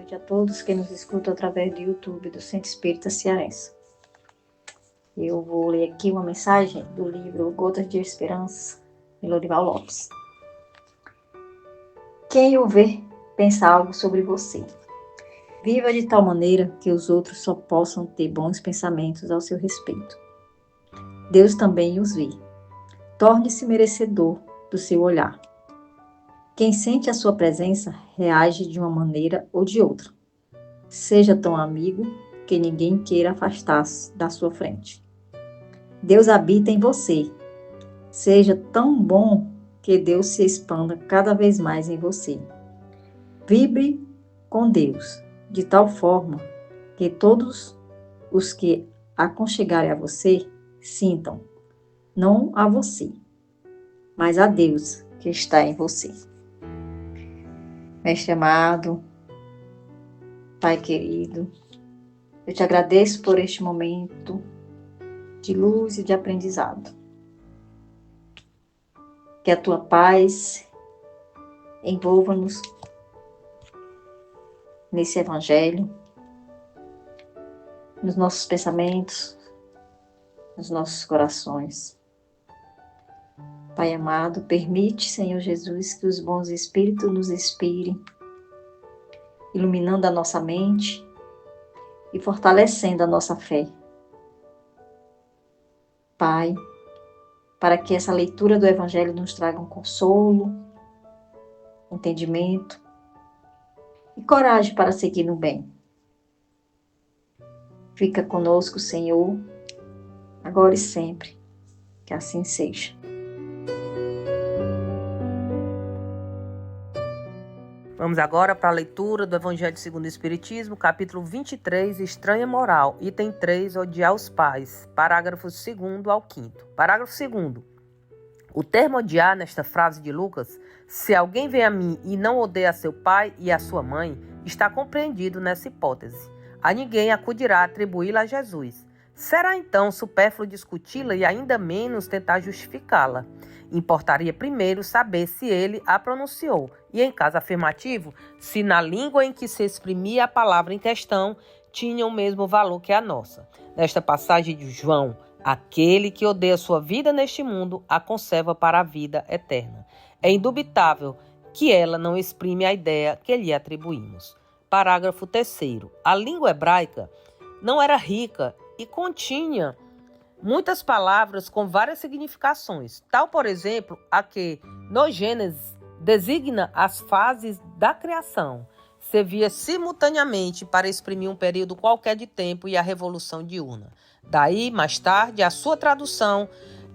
noite a todos que nos escutam através do YouTube do Centro Espírita Cearense. Eu vou ler aqui uma mensagem do livro Gotas de Esperança, de Lorival Lopes. Quem o vê, pensa algo sobre você. Viva de tal maneira que os outros só possam ter bons pensamentos ao seu respeito. Deus também os vê. Torne-se merecedor do seu olhar. Quem sente a sua presença reage de uma maneira ou de outra. Seja tão amigo que ninguém queira afastar-se da sua frente. Deus habita em você. Seja tão bom que Deus se expanda cada vez mais em você. Vibre com Deus, de tal forma que todos os que aconchegarem a você sintam, não a você, mas a Deus que está em você. Mestre amado, Pai querido, eu te agradeço por este momento de luz e de aprendizado. Que a tua paz envolva-nos nesse evangelho, nos nossos pensamentos, nos nossos corações. Pai amado, permite, Senhor Jesus, que os bons espíritos nos inspirem, iluminando a nossa mente e fortalecendo a nossa fé. Pai, para que essa leitura do Evangelho nos traga um consolo, entendimento e coragem para seguir no bem. Fica conosco, Senhor, agora e sempre, que assim seja. Vamos agora para a leitura do Evangelho segundo o Espiritismo, capítulo 23, Estranha Moral, item 3, Odiar os pais, parágrafos 2º ao 5º. Parágrafo 2º. O termo odiar nesta frase de Lucas, se alguém vem a mim e não odeia seu pai e a sua mãe, está compreendido nessa hipótese. A ninguém acudirá atribuí-la a Jesus. Será então supérfluo discuti-la e ainda menos tentar justificá-la. Importaria primeiro saber se ele a pronunciou e, em caso afirmativo, se na língua em que se exprimia a palavra em questão tinha o mesmo valor que a nossa. Nesta passagem de João, aquele que odeia sua vida neste mundo a conserva para a vida eterna. É indubitável que ela não exprime a ideia que lhe atribuímos. Parágrafo 3º. A língua hebraica não era rica e continha muitas palavras com várias significações, tal, por exemplo, a que, no Gênesis, designa as fases da criação, servia simultaneamente para exprimir um período qualquer de tempo e a revolução diurna. Daí, mais tarde, a sua tradução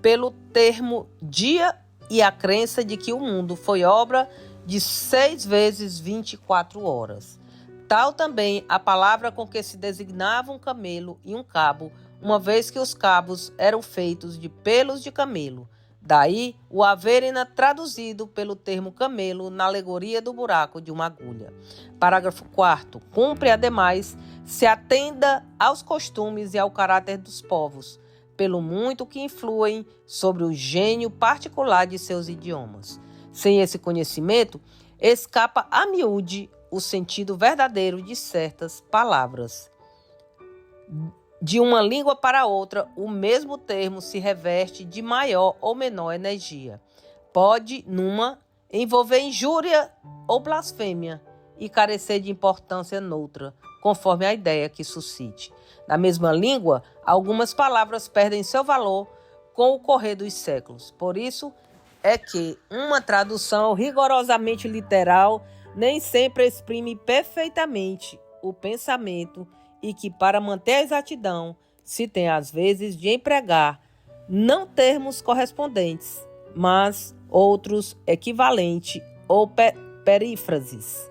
pelo termo dia e a crença de que o mundo foi obra de 6 vezes 24 horas. Tal também a palavra com que se designava um camelo e um cabo, uma vez que os cabos eram feitos de pelos de camelo. Daí o haverem traduzido pelo termo camelo na alegoria do buraco de uma agulha. Parágrafo 4º. Cumpre, ademais, se atenda aos costumes e ao caráter dos povos, pelo muito que influem sobre o gênio particular de seus idiomas. Sem esse conhecimento, escapa a miúde o sentido verdadeiro de certas palavras. De uma língua para outra, o mesmo termo se reveste de maior ou menor energia. Pode, numa, envolver injúria ou blasfêmia e carecer de importância noutra, conforme a ideia que suscite. Na mesma língua, algumas palavras perdem seu valor com o correr dos séculos. Por isso é que uma tradução rigorosamente literal nem sempre exprime perfeitamente o pensamento e que, para manter a exatidão, se tem às vezes de empregar não termos correspondentes, mas outros equivalentes ou perífrases.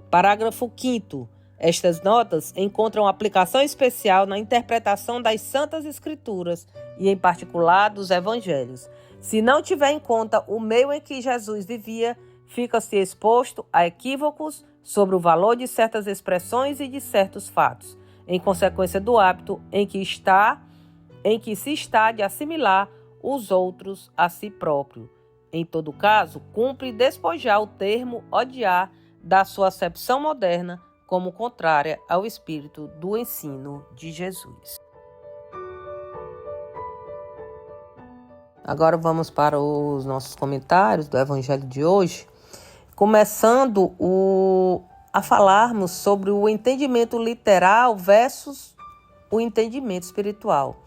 Parágrafo 5º. Estas notas encontram aplicação especial na interpretação das Santas Escrituras e, em particular, dos Evangelhos. Se não tiver em conta o meio em que Jesus vivia, fica-se exposto a equívocos sobre o valor de certas expressões e de certos fatos, em consequência do hábito em que se está de assimilar os outros a si próprio. Em todo caso, cumpre despojar o termo odiar da sua acepção moderna como contrária ao espírito do ensino de Jesus. Agora vamos para os nossos comentários do Evangelho de hoje, começando a falarmos sobre o entendimento literal versus o entendimento espiritual.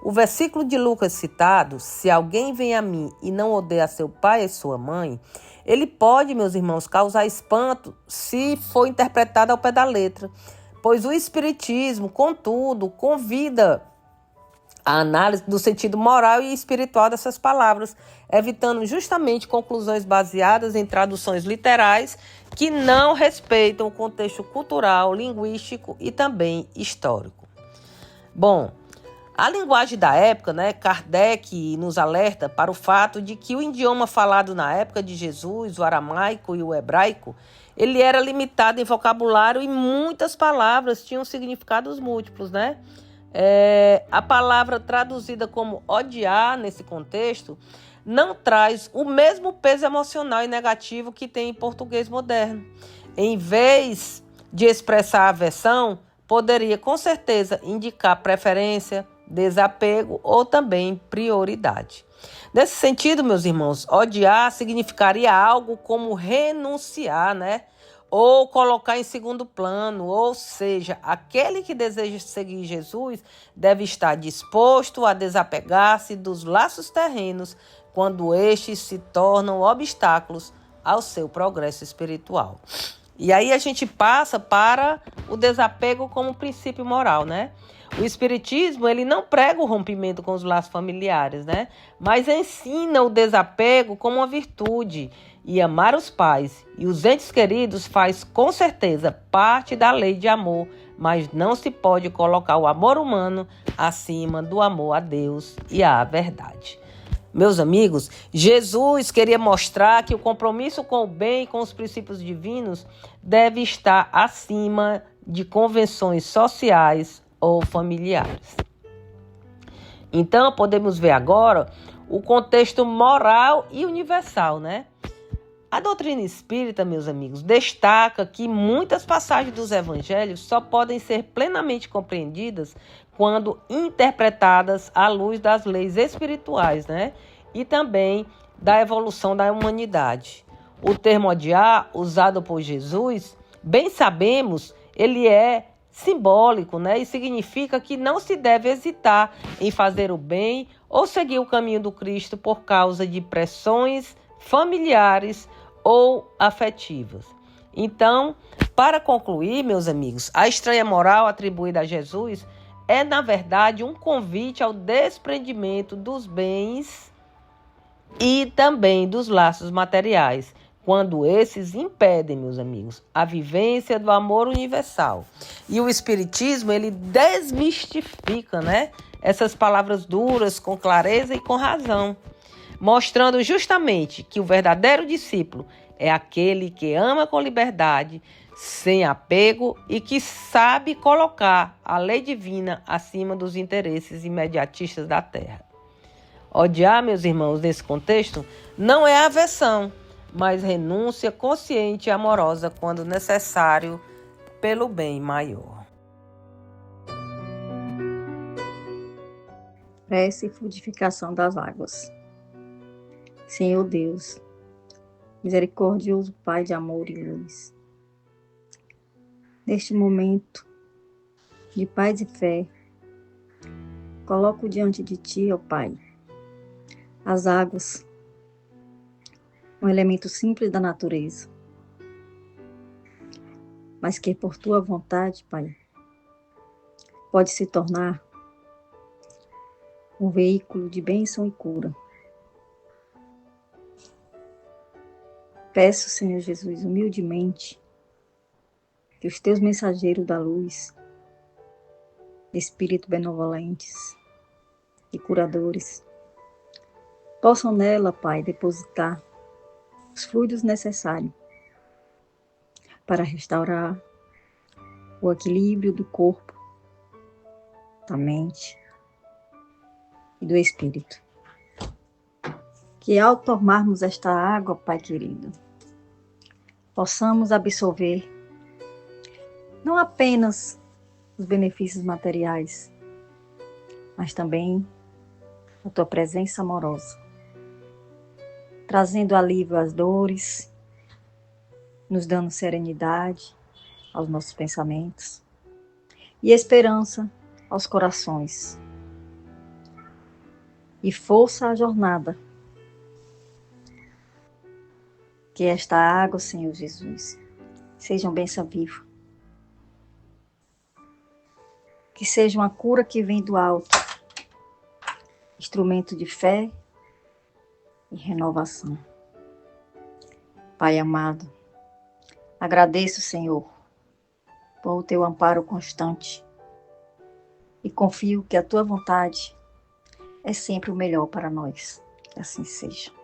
O versículo de Lucas citado, se alguém vem a mim e não odeia seu pai e sua mãe, ele pode, meus irmãos, causar espanto se for interpretado ao pé da letra, pois o Espiritismo, contudo, convida a análise do sentido moral e espiritual dessas palavras, evitando justamente conclusões baseadas em traduções literais que não respeitam o contexto cultural, linguístico e também histórico. Bom, a linguagem da época, Kardec nos alerta para o fato de que o idioma falado na época de Jesus, o aramaico e o hebraico, ele era limitado em vocabulário e muitas palavras tinham significados múltiplos, A palavra traduzida como odiar nesse contexto não traz o mesmo peso emocional e negativo que tem em português moderno. Em vez de expressar aversão, poderia com certeza indicar preferência, desapego ou também prioridade. Nesse sentido, meus irmãos, odiar significaria algo como renunciar, ou colocar em segundo plano, ou seja, aquele que deseja seguir Jesus deve estar disposto a desapegar-se dos laços terrenos quando estes se tornam obstáculos ao seu progresso espiritual. E aí a gente passa para o desapego como princípio moral, O Espiritismo, ele não prega o rompimento com os laços familiares, Mas ensina o desapego como uma virtude. E amar os pais e os entes queridos faz com certeza parte da lei de amor, mas não se pode colocar o amor humano acima do amor a Deus e à verdade. Meus amigos, Jesus queria mostrar que o compromisso com o bem e com os princípios divinos deve estar acima de convenções sociais ou familiares. Então, podemos ver agora o contexto moral e universal, A doutrina espírita, meus amigos, destaca que muitas passagens dos evangelhos só podem ser plenamente compreendidas quando interpretadas à luz das leis espirituais, E também da evolução da humanidade. O termo odiar, usado por Jesus, bem sabemos, ele é simbólico, E significa que não se deve hesitar em fazer o bem ou seguir o caminho do Cristo por causa de pressões familiares ou afetivas. Então, para concluir, meus amigos, a estranha moral atribuída a Jesus é, na verdade, um convite ao desprendimento dos bens e também dos laços materiais, quando esses impedem, meus amigos, a vivência do amor universal. E o Espiritismo, ele desmistifica, essas palavras duras com clareza e com razão, mostrando justamente que o verdadeiro discípulo é aquele que ama com liberdade, sem apego e que sabe colocar a lei divina acima dos interesses imediatistas da terra. Odiar, meus irmãos, nesse contexto, não é aversão, mas renúncia consciente e amorosa quando necessário pelo bem maior. Prece e fluidificação das águas. Senhor Deus, misericordioso Pai de amor e luz, neste momento de paz e fé, coloco diante de Ti, ó Pai, as águas, um elemento simples da natureza, mas que por Tua vontade, Pai, pode se tornar um veículo de bênção e cura. Peço, Senhor Jesus, humildemente, que os Teus mensageiros da luz, Espírito benevolentes e curadores, possam nela, Pai, depositar os fluidos necessários para restaurar o equilíbrio do corpo, da mente e do espírito. Que ao tomarmos esta água, Pai querido, possamos absorver não apenas os benefícios materiais, mas também a tua presença amorosa, trazendo alívio às dores, nos dando serenidade aos nossos pensamentos e esperança aos corações e força à jornada. Que esta água, Senhor Jesus, seja uma bênção viva. Que seja uma cura que vem do alto, instrumento de fé e renovação. Pai amado, agradeço, Senhor, por o teu amparo constante e confio que a tua vontade é sempre o melhor para nós. Que assim seja.